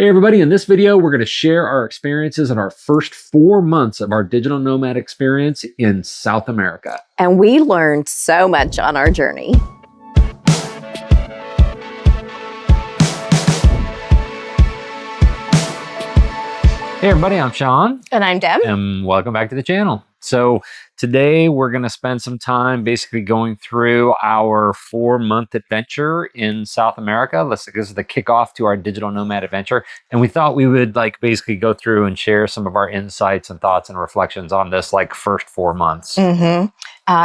Hey everybody, in this video, we're going to share our experiences in our first 4 months of our digital nomad experience in South America. And we learned so much on our journey. Hey everybody, I'm Sean. And I'm Deb. And welcome back to the channel. So today we're going to spend some time basically going through our 4-month adventure in South America. This is the kickoff to our digital nomad adventure. And we thought we would basically go through and share some of our insights and thoughts and reflections on this first 4 months. Mm-hmm.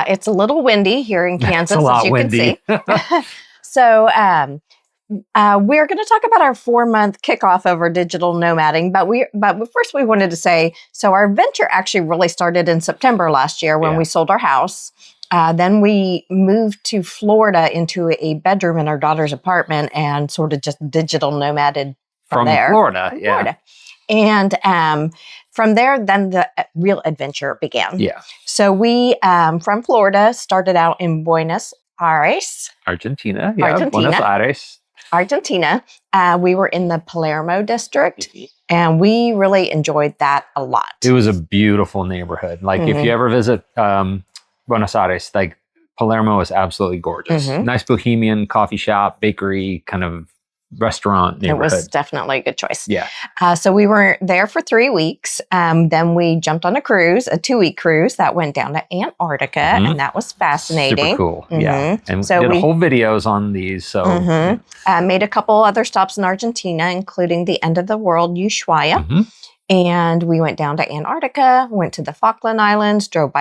It's a little windy here in Kansas, it's a lot as you windy. can see. So we're going to talk about our 4-month kickoff of our digital nomading, but first we wanted to say, so our adventure actually really started in September last year when we sold our house. Then we moved to Florida into a bedroom in our daughter's apartment and sort of just digital nomaded from there. Florida. And from there, then the real adventure began. Yeah. So we, from Florida, started out in Buenos Aires. Argentina. Buenos Aires. Argentina. We were in the Palermo district, and we really enjoyed that a lot. It was a beautiful neighborhood. If you ever visit Buenos Aires, Palermo is absolutely gorgeous. Nice bohemian coffee shop, bakery, kind of restaurant neighborhood. It was definitely a good choice. Yeah. So we were there for 3 weeks. Then we jumped on a cruise, a 2-week cruise that went down to Antarctica, and that was fascinating. Super cool. Yeah. And so we did whole videos on these. So made a couple other stops in Argentina, including the end of the world, Ushuaia. And we went down to Antarctica, went to the Falkland Islands, cruised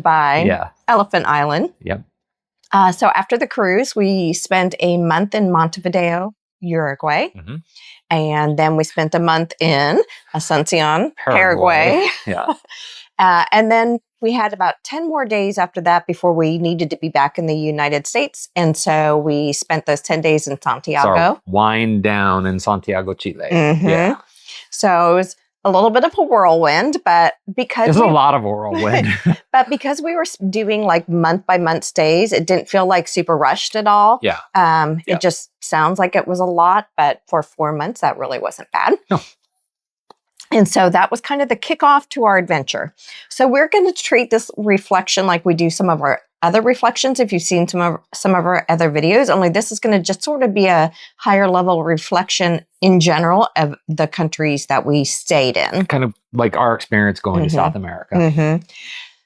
by Elephant Island. Yep. So after the cruise, we spent a month in Montevideo, Uruguay. And then we spent a month in Asuncion, Paraguay. Yeah. And then we had about 10 more days after that before we needed to be back in the United States. And so we spent those 10 days in Santiago. Wind down in Santiago, Chile. Yeah. So it was a little bit of a whirlwind, but because there's a lot of whirlwind. But because we were doing month by month stays, it didn't feel super rushed at all. Yeah. It just sounds like it was a lot, but for 4 months, that really wasn't bad. No. And so that was kind of the kickoff to our adventure. So we're going to treat this reflection like we do some of our other reflections. If you've seen some of our other videos, only this is going to just sort of be a higher level reflection in general of the countries that we stayed in. Kind of like our experience going to South America.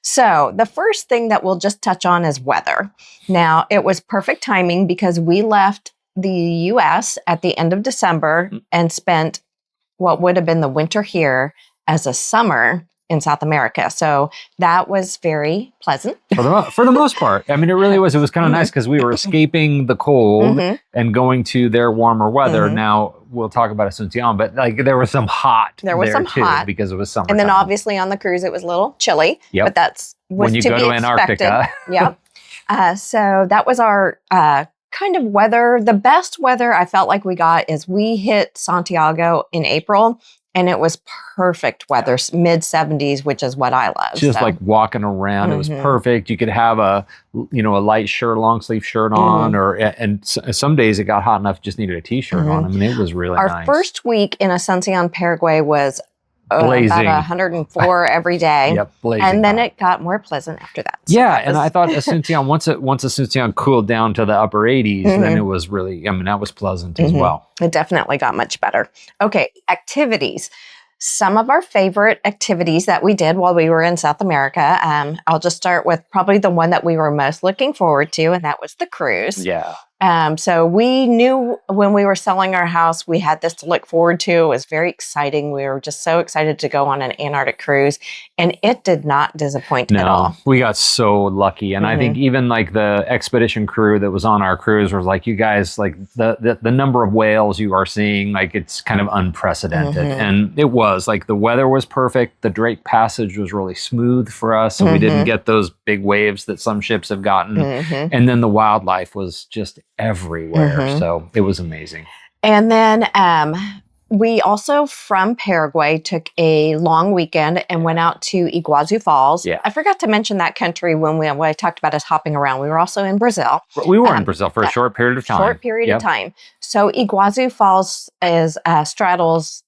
So the first thing that we'll just touch on is weather. Now, it was perfect timing because we left the U.S. at the end of December and spent what would have been the winter here as a summer in South America. So that was very pleasant. For the most part. I mean, it really was. It was kind of nice because we were escaping the cold and going to their warmer weather. Now, we'll talk about Asuncion, but there was some hot hot because it was summer. And then obviously on the cruise, it was a little chilly. But that's when you go to Antarctica. So that was our kind of weather. The best weather I felt like we got is we hit Santiago in April. And it was perfect weather, mid-70s, which is what I love. Just walking around, it was perfect. You could have a light shirt, long sleeve shirt on, and some days it got hot enough you just needed a t-shirt on. I mean, it was really nice. Our first week in Asuncion, Paraguay was blazing. About 104 every day. Blazing. And then it got more pleasant after that. So and I thought Asuncion, once Asuncion cooled down to the upper 80s, then it was really, that was pleasant as well. It definitely got much better. Okay, activities. Some of our favorite activities that we did while we were in South America. I'll just start with probably the one that we were most looking forward to, and that was the cruise. Yeah. So we knew when we were selling our house, we had this to look forward to. It was very exciting. We were just so excited to go on an Antarctic cruise, and it did not disappoint at all. We got so lucky. And I think even the expedition crew that was on our cruise was you guys, the number of whales you are seeing, it's kind of unprecedented. And it was the weather was perfect. The Drake Passage was really smooth for us. So we didn't get those big waves that some ships have gotten. And then the wildlife was just everywhere. So it was amazing. And then We also, from Paraguay, took a long weekend and went out to Iguazu Falls. Yeah. I forgot to mention that country when I talked about us hopping around. We were also in Brazil. We were in Brazil for a short period of time. Short period of time. So Iguazu Falls is straddles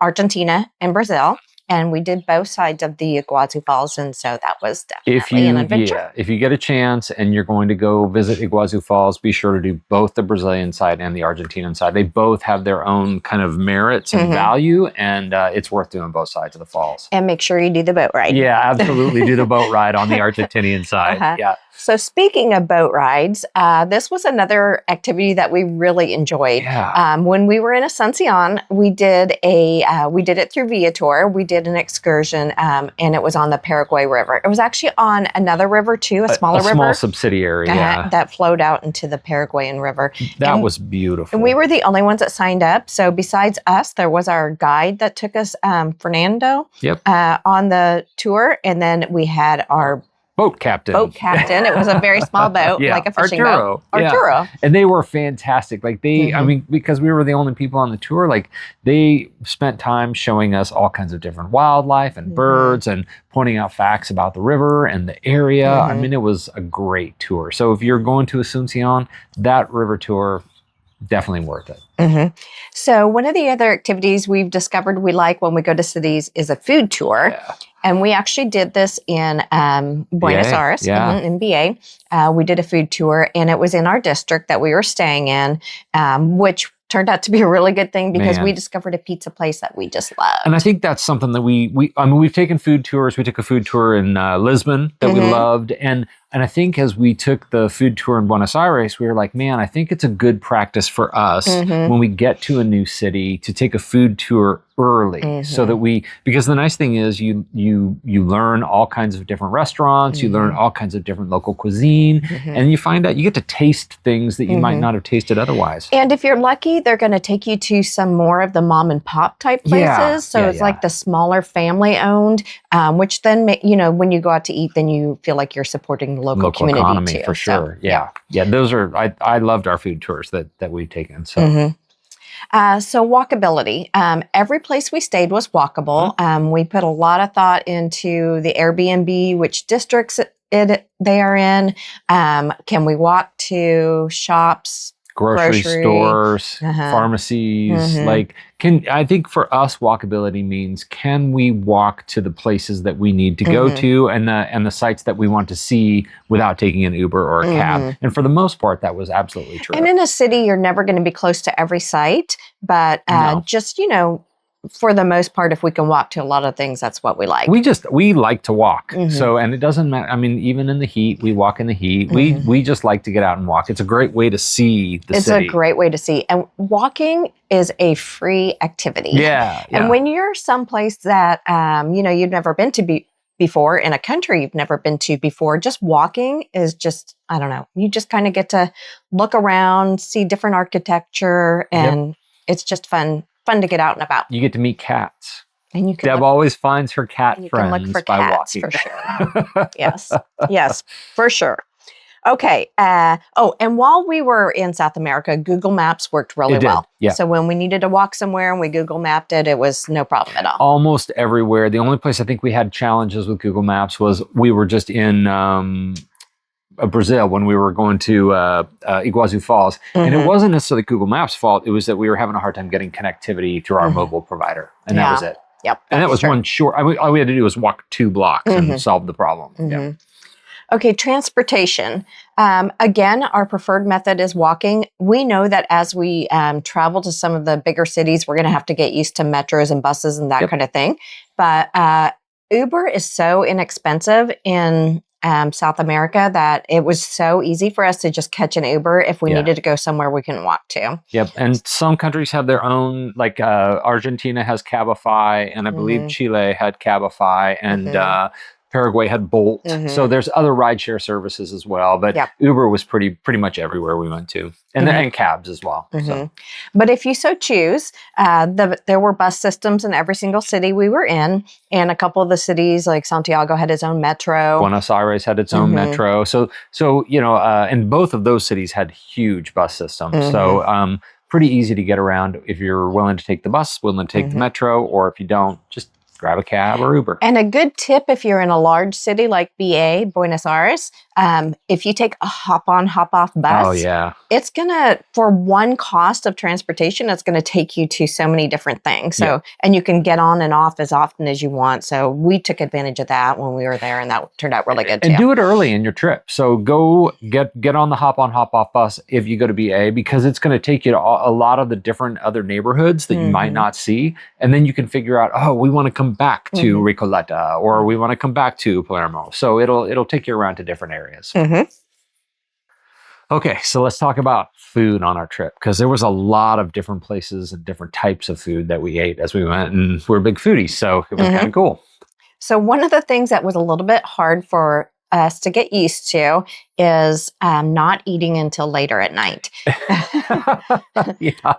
Argentina and Brazil. And we did both sides of the Iguazu Falls, and so that was definitely an adventure. Yeah, if you get a chance and you're going to go visit Iguazu Falls, be sure to do both the Brazilian side and the Argentinian side. They both have their own kind of merits and value, and it's worth doing both sides of the falls. And make sure you do the boat ride. Yeah, absolutely. Do the boat ride on the Argentinian side. Yeah. So speaking of boat rides, this was another activity that we really enjoyed. Yeah. When we were in Asuncion, we did it through Viator. We did an excursion, and it was on the Paraguay River. It was actually on another river too, a smaller river. A small subsidiary, that flowed out into the Paraguayan River. That was beautiful. And we were the only ones that signed up. So besides us, there was our guide that took us, Fernando, on the tour, and then we had our boat captain. It was a very small boat, like a fishing boat. Arturo. Yeah. And they were fantastic. Like they, I mean, because we were the only people on the tour, like they spent time showing us all kinds of different wildlife and birds and pointing out facts about the river and the area. I mean, it was a great tour. So if you're going to Asuncion, that river tour, definitely worth it. So one of the other activities we've discovered we like when we go to cities is a food tour. Yeah. And we actually did this in Buenos Aires, in BA. We did a food tour, and it was in our district that we were staying in, which turned out to be a really good thing because we discovered a pizza place that we just loved. And I think that's something that I mean, we've taken food tours. We took a food tour in Lisbon that we loved. And I think as we took the food tour in Buenos Aires, we were like, man, I think it's a good practice for us when we get to a new city to take a food tour early so that because the nice thing is you learn all kinds of different restaurants, you learn all kinds of different local cuisine, and you find out you get to taste things that you might not have tasted otherwise. And if you're lucky, they're going to take you to some more of the mom and pop type places. So it's like the smaller family owned, which then, when you go out to eat, then you feel like you're supporting the local community economy too. For sure. So, those are, I loved our food tours that we've taken. So. So walkability. Every place we stayed was walkable. We put a lot of thought into the AirBNB, which districts they are in. Can we walk to shops? Grocery stores, pharmacies, I think for us, walkability means, can we walk to the places that we need to go to and the sites that we want to see without taking an Uber or a cab? And for the most part, that was absolutely true. And in a city, you're never going to be close to every site, but just, for the most part, if we can walk to a lot of things, that's what we like. We like to walk. So, and it doesn't matter. I mean, even in the heat, we walk in the heat. We just like to get out and walk. It's a great way to see the city. It's a great way to see. And walking is a free activity. Yeah. And when you're someplace that, you've never been to before, in a country you've never been to before, just walking is just, I don't know, you just kind of get to look around, see different architecture, and it's just fun to get out and about. You get to meet cats. And you can Deb always finds her cat you friends can look for by cats, walking. for sure. Yes, for sure. Okay. And while we were in South America, Google Maps worked really well. Yeah. So when we needed to walk somewhere and we Google mapped it, it was no problem at all. Almost everywhere. The only place I think we had challenges with Google Maps was we were just in Brazil when we were going to Iguazu Falls. And it wasn't necessarily Google Maps' fault. It was that we were having a hard time getting connectivity through our mobile provider. And that was it. Yep. And that was one short, all we had to do was walk 2 blocks and solve the problem. Yeah. Okay, transportation. Again, our preferred method is walking. We know that as we travel to some of the bigger cities, we're going to have to get used to metros and buses and that kind of thing. But Uber is so inexpensive in South America that it was so easy for us to just catch an Uber if we needed to go somewhere we couldn't walk to. Yep. And some countries have their own, like Argentina has Cabify, and I believe Chile had Cabify, and Paraguay had Bolt. So there's other rideshare services as well, but Uber was pretty much everywhere we went to, and cabs as well. So. But if you so choose, there were bus systems in every single city we were in, and a couple of the cities like Santiago had its own metro. Buenos Aires had its own metro. So and both of those cities had huge bus systems. So pretty easy to get around if you're willing to take the bus, willing to take the metro, or if you don't, just grab a cab or Uber. And a good tip if you're in a large city like BA, Buenos Aires, if you take a hop-on, hop-off bus, it's going to, for one cost of transportation, it's going to take you to so many different things. So, and you can get on and off as often as you want. So we took advantage of that when we were there, and that turned out really good too. And do it early in your trip. So go get on the hop-on, hop-off bus if you go to BA, because it's going to take you to a lot of the different other neighborhoods that you might not see. And then you can figure out, oh, we want to come back to Recoleta, or we want to come back to Palermo. So it'll take you around to different areas. Okay, so let's talk about food on our trip, because there was a lot of different places and different types of food that we ate as we went, and we're big foodies, so it was kind of cool. So one of the things that was a little bit hard for us to get used to is not eating until later at night.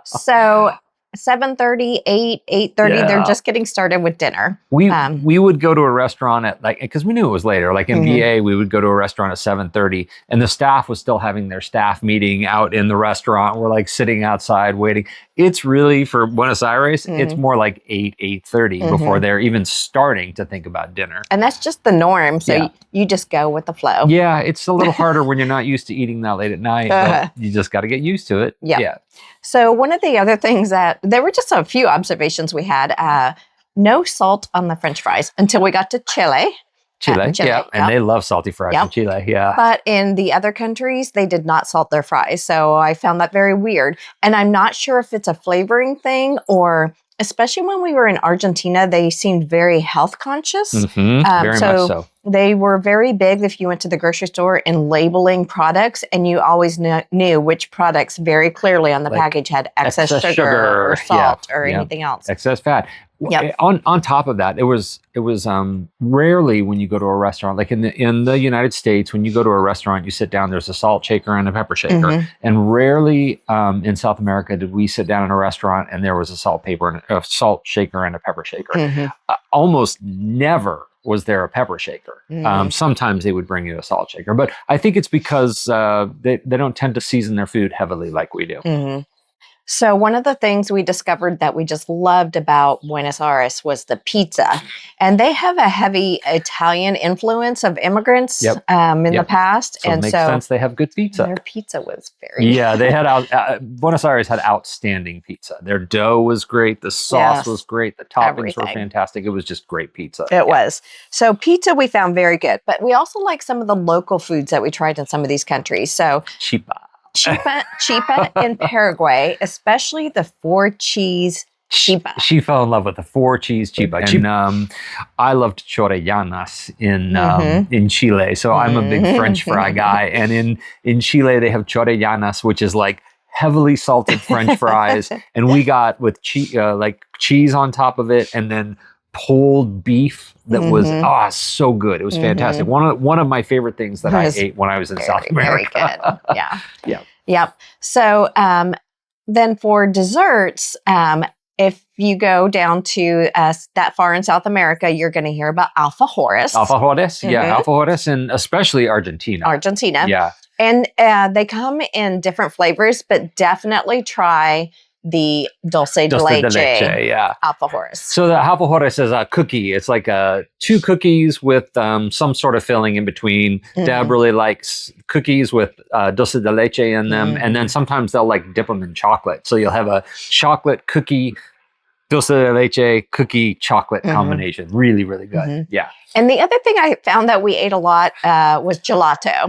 So 7:30, 8:30, they're just getting started with dinner. We would go to a restaurant at because we knew it was later. Like in BA, we would go to a restaurant at 7:30, and the staff was still having their staff meeting out in the restaurant. We're like sitting outside waiting. It's really, for Buenos Aires, it's more like 8:30 before they're even starting to think about dinner. And that's just the norm. So you just go with the flow. Yeah, it's a little harder when you're not used to eating that late at night, but you just got to get used to it. Yeah. So one of the other things there were just a few observations we had. No salt on the French fries until we got to Chile. Chile. And they love salty fries in Chile, But in the other countries, they did not salt their fries. So I found that very weird. And I'm not sure if it's a flavoring thing, or especially when we were in Argentina, they seemed very health conscious. Very much so. They were very big if you went to the grocery store in labeling products, and you always knew which products very clearly on the package had excess sugar or salt or anything else. Excess fat. On top of that, it was rarely when you go to a restaurant, like in the United States, when you go to a restaurant, you sit down, there's a salt shaker and a pepper shaker. And rarely in South America did we sit down in a restaurant and there was a salt shaker and a pepper shaker. Almost never was there a pepper shaker. Sometimes they would bring you a salt shaker, but I think it's because they don't tend to season their food heavily like we do. So one of the things we discovered that we just loved about Buenos Aires was the pizza. And they have a heavy Italian influence of immigrants in the past. So it makes sense they have good pizza. Their pizza was very good. They had Buenos Aires had outstanding pizza. Their dough was great. The sauce was great. The toppings were fantastic. It was just great pizza. It was. So pizza we found very good. But we also like some of the local foods that we tried in some of these countries. So Chipa in Paraguay, especially the 4-cheese chipa. She fell in love with the 4-cheese chipa. And I loved chorellanas in Chile. So I'm a big French fry guy. And in Chile, they have chorellanas, which is like heavily salted French fries. And we got with cheese on top of it, and then pulled beef that was so good. It was fantastic. One of my favorite things that I ate when I was in South America. Very good. Yep. So then for desserts, if you go down to that far in South America, you're going to hear about alfajores. Alfajores, and especially Argentina. Yeah. And they come in different flavors, but definitely try the dulce de leche alfajores. So the alfajores is a cookie. It's like 2 cookies with some sort of filling in between. Deb really likes cookies with dulce de leche in them. And then sometimes they'll like dip them in chocolate. So you'll have a chocolate cookie, dulce de leche, cookie, chocolate combination. Really, really good. Yeah. And the other thing I found that we ate a lot was gelato.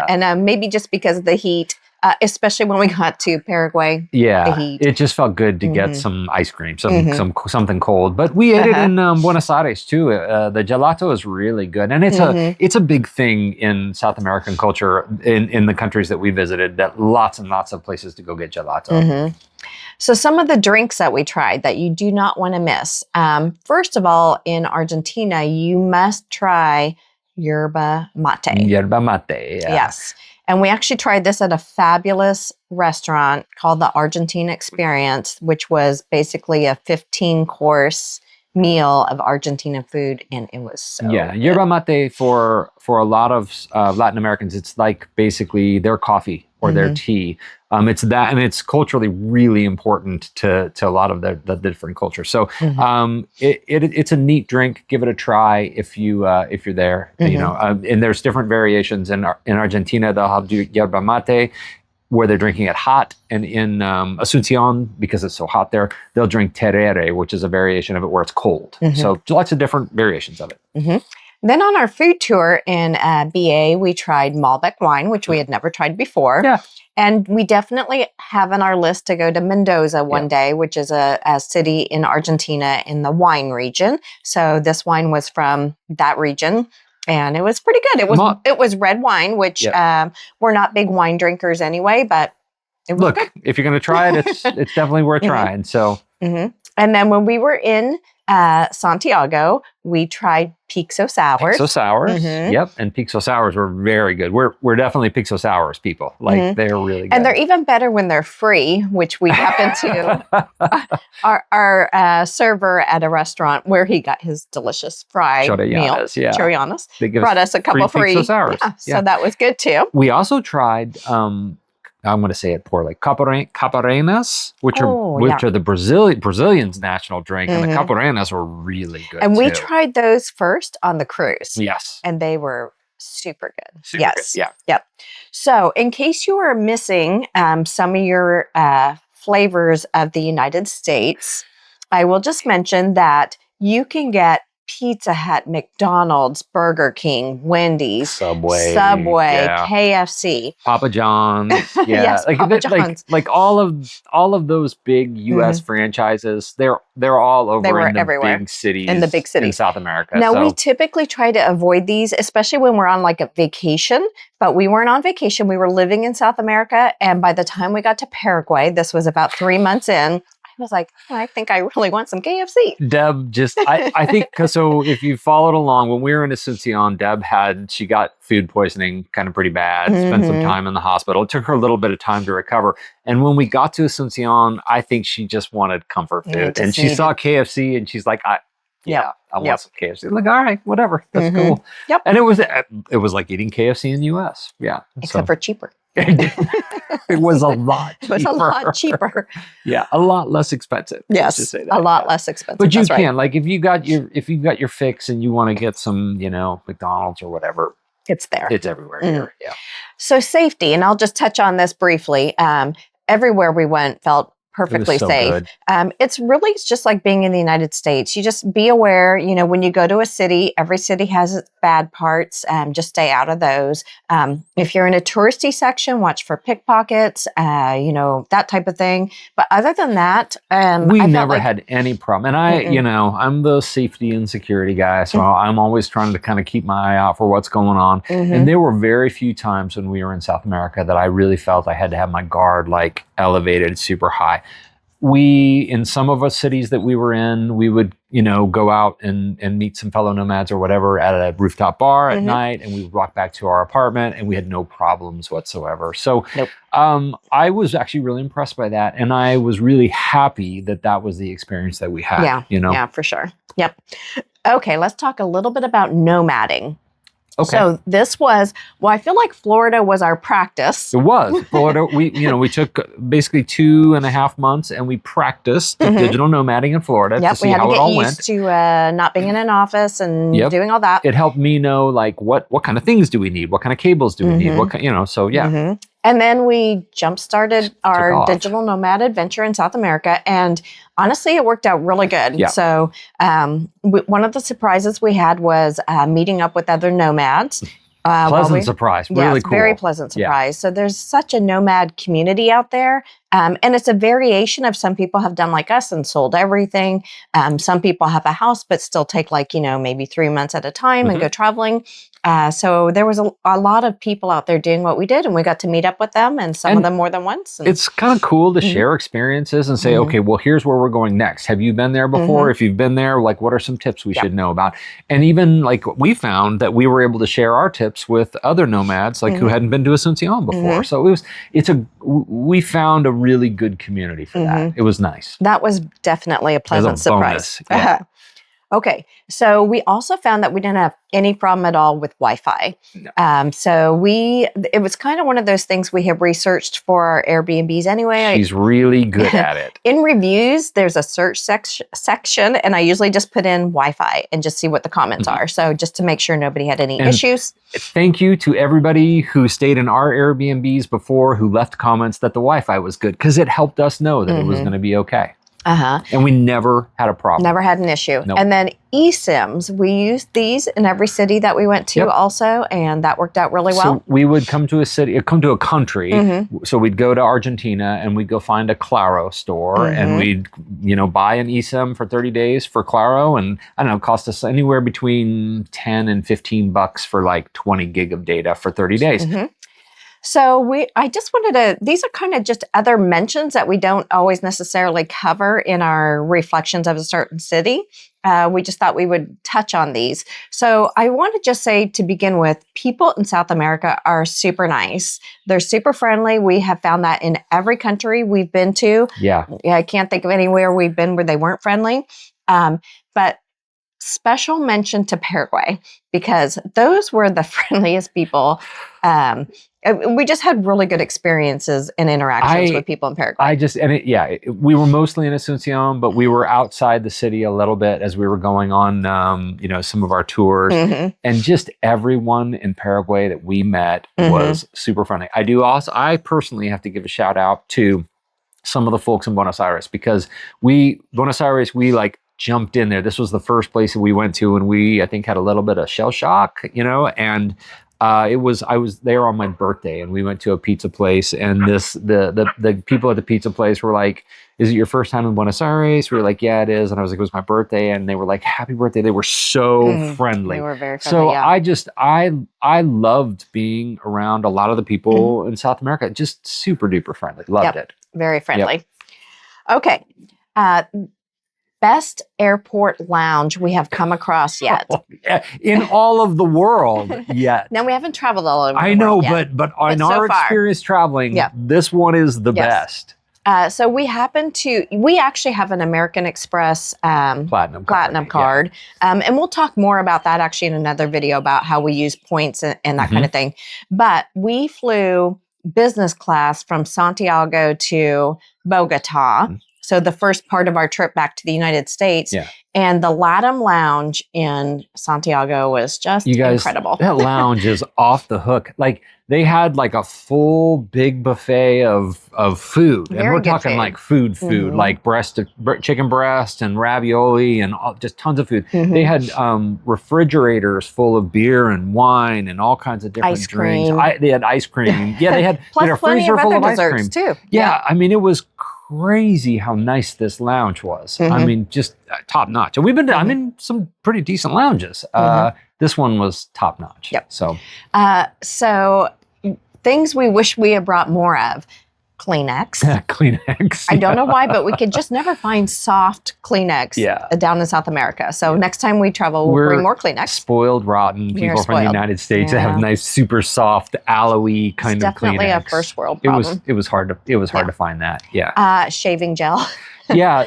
And maybe just because of the heat, especially when we got to Paraguay. The heat. It just felt good to get some ice cream, something cold. But we ate it in Buenos Aires too. The gelato is really good, and it's a big thing in South American culture in the countries that we visited. That lots and lots of places to go get gelato. So some of the drinks that we tried that you do not want to miss. First of all, in Argentina, you must try yerba mate. Yerba mate. Yes. And we actually tried this at a fabulous restaurant called the Argentina Experience, which was basically a 15-course meal of Argentinian food, and it was so good. Yerba mate for a lot of Latin Americans, it's like basically their coffee or their tea. It's that, and it's culturally really important to a lot of the different cultures. So it's a neat drink. Give it a try if you're there. You know, and there's different variations in Argentina. They'll have yerba mate, where they're drinking it hot, and in Asuncion, because it's so hot there, they'll drink terere, which is a variation of it where it's cold. So lots of different variations of it. Then on our food tour in BA, we tried Malbec wine, which we had never tried before. Yeah. And we definitely have on our list to go to Mendoza one day, which is a city in Argentina in the wine region. So this wine was from that region. And it was pretty good. It was red wine, which we're not big wine drinkers anyway, but it was good. If you're going to try it, it's definitely worth trying. So, and then when we were in Santiago, we tried Pixo Sours. Pixo Sours, yep. And Pixo Sours were very good. We're definitely Pixo Sours people. Like they're really good. And they're even better when they're free, which we happened to. Our server at a restaurant where he got his delicious fry meal, Choreanas, brought us a couple free Pixo Sours. So that was good too. We also tried I'm going to say it poorly. Caparenas, which are the Brazilians' national drink, and the Caparenas were really good. And we tried those first on the cruise. Yes, and they were super good. Good. Yeah. Yep. So, in case you are missing some of your flavors of the United States, I will just mention that you can get Pizza Hut, McDonald's, Burger King, Wendy's, Subway, KFC, Papa John's, yes, Papa John's. Like all of those big U.S. franchises. They're all over in the big cities in South America. Now we typically try to avoid these, especially when we're on like a vacation. But we weren't on vacation; we were living in South America, and by the time we got to Paraguay, this was about 3 months in. I was like, I think I really want some KFC. Deb I think, so if you followed along, when we were in Asuncion, Deb she got food poisoning kind of pretty bad, spent some time in the hospital. It took her a little bit of time to recover. And when we got to Asuncion, I think she just wanted comfort food. And she saw KFC and she's like, I want some KFC. I'm like, all right, whatever. That's cool. Yep. And it was like eating KFC in the US. Yeah. Except for cheaper. It was a lot cheaper. It was a lot cheaper. Yeah, a lot less expensive. Yes, say that. A lot less expensive. But you can, like, if you've got your fix and you want to get some, McDonald's or whatever, it's there. It's everywhere here. Yeah. So safety, and I'll just touch on this briefly. Everywhere we went felt perfectly safe. It's just like being in the United States. You just be aware, when you go to a city, every city has its bad parts. Just stay out of those. If you're in a touristy section, watch for pickpockets, that type of thing. But other than that, we never had any problem. And I'm the safety and security guy, so I'm always trying to kind of keep my eye out for what's going on. And there were very few times when we were in South America that I really felt I had to have my guard like elevated super high. In some of us cities that we were in, we would, go out and meet some fellow nomads or whatever at a rooftop bar at night, and we would walk back to our apartment, and we had no problems whatsoever. So I was actually really impressed by that, and I was really happy that was the experience that we had. Yeah, for sure. Yep. Okay, let's talk a little bit about nomading. Okay. So this was, I feel like Florida was our practice. It was. Florida, we took basically 2.5 months and we practiced digital nomading in Florida to see how it all went. We had to get used to not being in an office and doing all that. It helped me know like what kind of things do we need? What kind of cables do we need? What kind, And then we jump-started our digital nomad adventure in South America. And honestly, it worked out really good. Yeah. So one of the surprises we had was meeting up with other nomads. Pleasant surprise. Really cool. Very pleasant surprise. Yeah. So there's such a nomad community out there. And it's a variation of some people have done like us and sold everything. Some people have a house, but still take maybe 3 months at a time and go traveling. So there was a lot of people out there doing what we did, and we got to meet up with them, and some of them more than once. It's kind of cool to share experiences and say, okay, well, here's where we're going next. Have you been there before? If you've been there, like, what are some tips we should know about? And even like we found that we were able to share our tips with other nomads, like who hadn't been to Asuncion before. So we found a really good community for that. It was nice. That was definitely a pleasant surprise. Yeah. Okay, so we also found that we didn't have any problem at all with Wi-Fi. No. It was kind of one of those things we have researched for our Airbnbs anyway. She's really good at it. In reviews, there's a search section, and I usually just put in Wi-Fi and just see what the comments are. So just to make sure nobody had any issues. Thank you to everybody who stayed in our Airbnbs before who left comments that the Wi-Fi was good, because it helped us know that it was going to be okay. And we never had a problem. Never had an issue. Nope. And then eSIMs, we used these in every city that we went to also, and that worked out really well. So we would come to a country. So we'd go to Argentina and we'd go find a Claro store and we'd, buy an eSIM for 30 days for Claro. And I don't know, it cost us anywhere between 10 and 15 bucks for like 20 gig of data for 30 days. So I just wanted to, these are kind of just other mentions that we don't always necessarily cover in our reflections of a certain city. We just thought we would touch on these. So I want to just say, to begin with, people in South America are super nice. They're super friendly. We have found that in every country we've been to. Yeah. I can't think of anywhere we've been where they weren't friendly. But special mention to Paraguay, because those were the friendliest people. We just had really good experiences and interactions with people in Paraguay. We were mostly in Asunción, but we were outside the city a little bit as we were going on, some of our tours. And just everyone in Paraguay that we met was super friendly. I personally have to give a shout out to some of the folks in Buenos Aires, because we jumped in there. This was the first place that we went to, and I think had a little bit of shell shock, and I was there on my birthday, and we went to a pizza place, and the people at the pizza place were like, "Is it your first time in Buenos Aires?" We were like, "Yeah, it is." And I was like, "It was my birthday," and they were like, "Happy birthday!" They were so friendly. They were very friendly. So I loved being around a lot of the people in South America. Just super duper friendly. Loved it. Very friendly. Okay. Best airport lounge we have come across yet. In all of the world yet. Now, we haven't traveled all over the world I know, yet, but in our experience traveling, this one is the best. So we actually have an American Express Platinum card. And we'll talk more about that actually in another video about how we use points and that kind of thing. But we flew business class from Santiago to Bogota. So the first part of our trip back to the United States. And the LATAM lounge in Santiago was just incredible. That lounge is off the hook. Like, they had like a full big buffet of food. Very and we're good talking food. Like food, like chicken breast and ravioli and just tons of food. They had refrigerators full of beer and wine and all kinds of different drinks. They had ice cream. Yeah, they had, Plus they had a plenty freezer of full other of ice desserts cream. too. Yeah, I mean, it was crazy how nice this lounge was. I mean, just top notch. And we've been I'm in some pretty decent lounges. This one was top notch. So things we wish we had brought more of. Kleenex. Kleenex. I don't know why, but we could just never find soft Kleenex down in South America. So next time we travel, we'll bring more Kleenex. Spoiled, rotten people from the United States that have nice, super soft, aloe kind of Kleenex. Definitely a first world problem. It was hard to find that. Yeah. Shaving gel.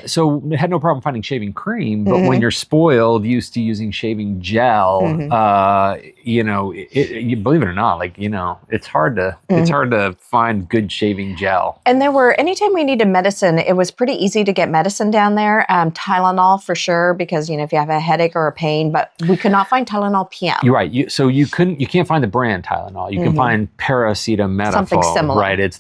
So I had no problem finding shaving cream, but when you're spoiled, used to using shaving gel, believe it or not, it's hard to find good shaving gel. And anytime we needed medicine, it was pretty easy to get medicine down there. Tylenol for sure, because if you have a headache or a pain, but we could not find Tylenol PM. You're right. You can't find the brand Tylenol. You can find paracetamol. Something similar. Right. It's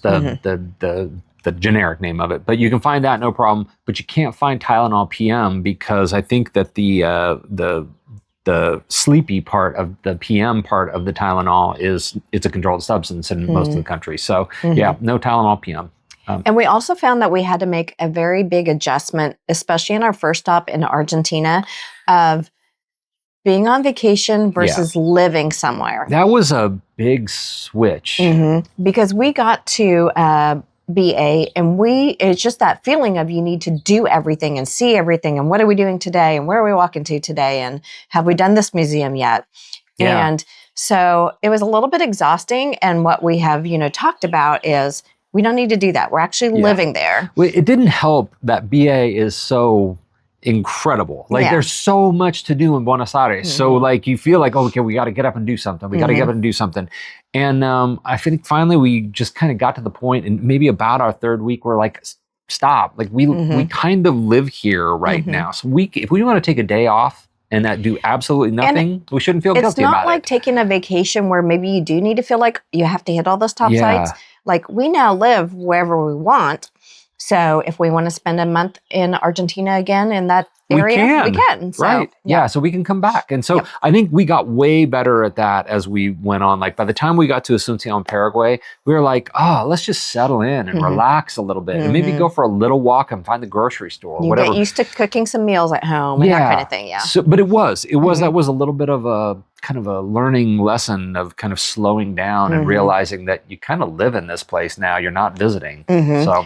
the generic name of it, but you can find that no problem. But you can't find Tylenol PM, because I think that the sleepy part of the PM part of the Tylenol it's a controlled substance in most of the country. So no Tylenol PM. And we also found that we had to make a very big adjustment, especially in our first stop in Argentina, of being on vacation versus living somewhere. That was a big switch. Because we got to BA, and it's just that feeling of you need to do everything and see everything, and what are we doing today, and where are we walking to today, and have we done this museum yet? And so it was a little bit exhausting, and what we have talked about is we don't need to do that. We're actually living there. Well, it didn't help that BA is so incredible. Like Yeah. there's so much to do in Buenos Aires. So like you feel like, oh, okay, we got to get up and do something. We got to get up and do something. And I think finally we just kind of got to the point, and maybe about our third week, we're like, stop. Like we kind of live here right now. So if we want to take a day off and that do absolutely nothing, we shouldn't feel guilty about it. It's not like taking a vacation where maybe you do need to feel like you have to hit all those top sites. Like we now live wherever we want. So if we want to spend a month in Argentina again in that area, we can. So, right. Yeah. So we can come back. And so I think we got way better at that as we went on. Like by the time we got to Asunción, Paraguay, we were like, oh, let's just settle in and relax a little bit and maybe go for a little walk and find the grocery store or whatever. Get used to cooking some meals at home and that kind of thing. Yeah. So, but that was a little bit of a kind of a learning lesson of kind of slowing down and realizing that you kind of live in this place now. You're not visiting. So.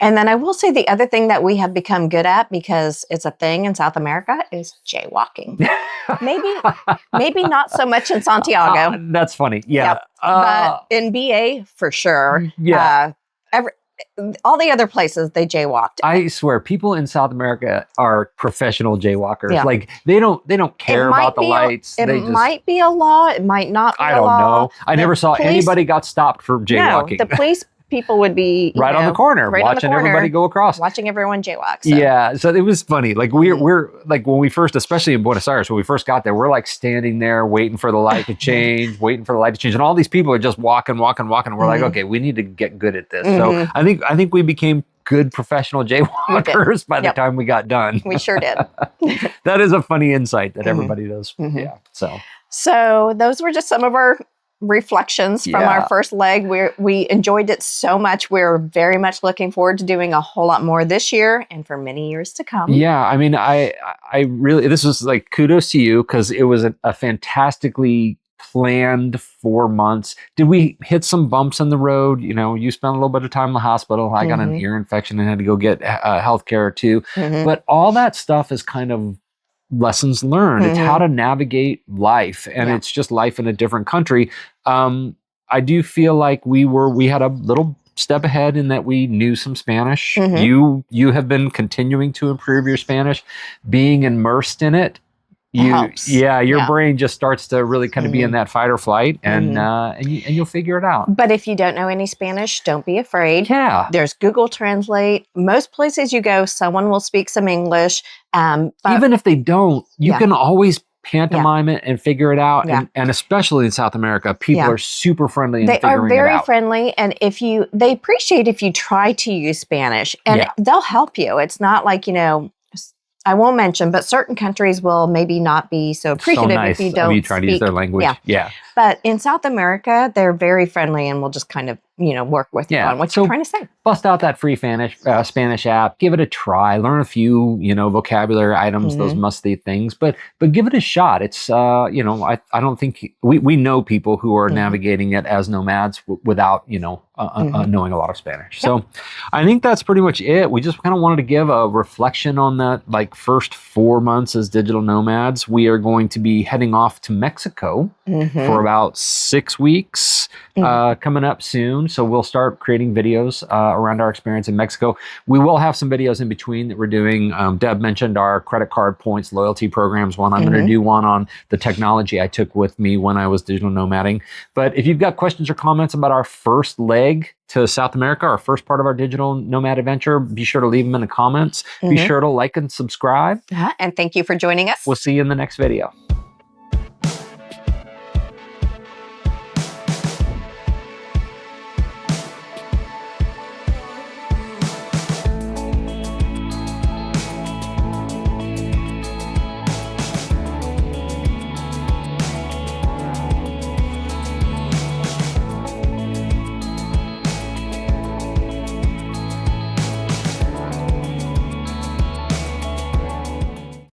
And then I will say the other thing that we have become good at, because it's a thing in South America, is jaywalking. maybe not so much in Santiago. That's funny. Yeah. Yep. But in BA, for sure. Yeah. All the other places, they jaywalked. I swear, people in South America are professional jaywalkers. Yeah. Like they don't care about the lights. It might be a law. It might not be a law. I don't know. I never saw anybody got stopped for jaywalking. No, the police people would be right on the corner, watching everybody go across, watching everyone jaywalk. So. Yeah, so it was funny. Like we're like when we first, especially in Buenos Aires, when we first got there, we're like standing there waiting for the light to change, and all these people are just walking. And we're like, okay, we need to get good at this. So I think we became good professional jaywalkers by the time we got done. We sure did. That is a funny insight that everybody does. Yeah. So those were just some of our reflections from our first leg. We enjoyed it so much. We're very much looking forward to doing a whole lot more this year and for many years to come. Yeah, I mean, I really, this was like kudos to you because it was a fantastically planned 4 months. Did we hit some bumps in the road? You know, you spent a little bit of time in the hospital. I got an ear infection and had to go get health care too. But all that stuff is kind of lessons learned. It's how to navigate life, and it's just life in a different country. I do feel like we had a little step ahead in that we knew some Spanish. You have been continuing to improve your Spanish, being immersed in it. Your brain just starts to really kind of be in that fight or flight, and you'll figure it out. But if you don't know any Spanish, don't be afraid. Yeah, there's Google Translate. Most places you go, someone will speak some English. But even if they don't, you can always pantomime it and figure it out. And especially in South America, people are super friendly. They are very friendly, and they appreciate if you try to use Spanish, and they'll help you. It's not like, I won't mention, but certain countries will maybe not be so appreciative if you don't try to use their language. Yeah. But in South America, they're very friendly and will just kind of, work with you on what you're trying to say. Bust out that free Spanish app. Give it a try. Learn a few, vocabulary items, those must-see things. But give it a shot. It's, I don't think we know people who are navigating it as nomads without, knowing a lot of Spanish. So I think that's pretty much it. We just kind of wanted to give a reflection on that, first 4 months as digital nomads. We are going to be heading off to Mexico for about 6 weeks coming up soon. So we'll start creating videos around our experience in Mexico. We will have some videos in between that we're doing. Deb mentioned our credit card points loyalty programs one. I'm going to do one on the technology I took with me when I was digital nomading. But if you've got questions or comments about our first leg to South America, our first part of our digital nomad adventure, be sure to leave them in the comments. Be sure to like and subscribe. And thank you for joining us. We'll see you in the next video.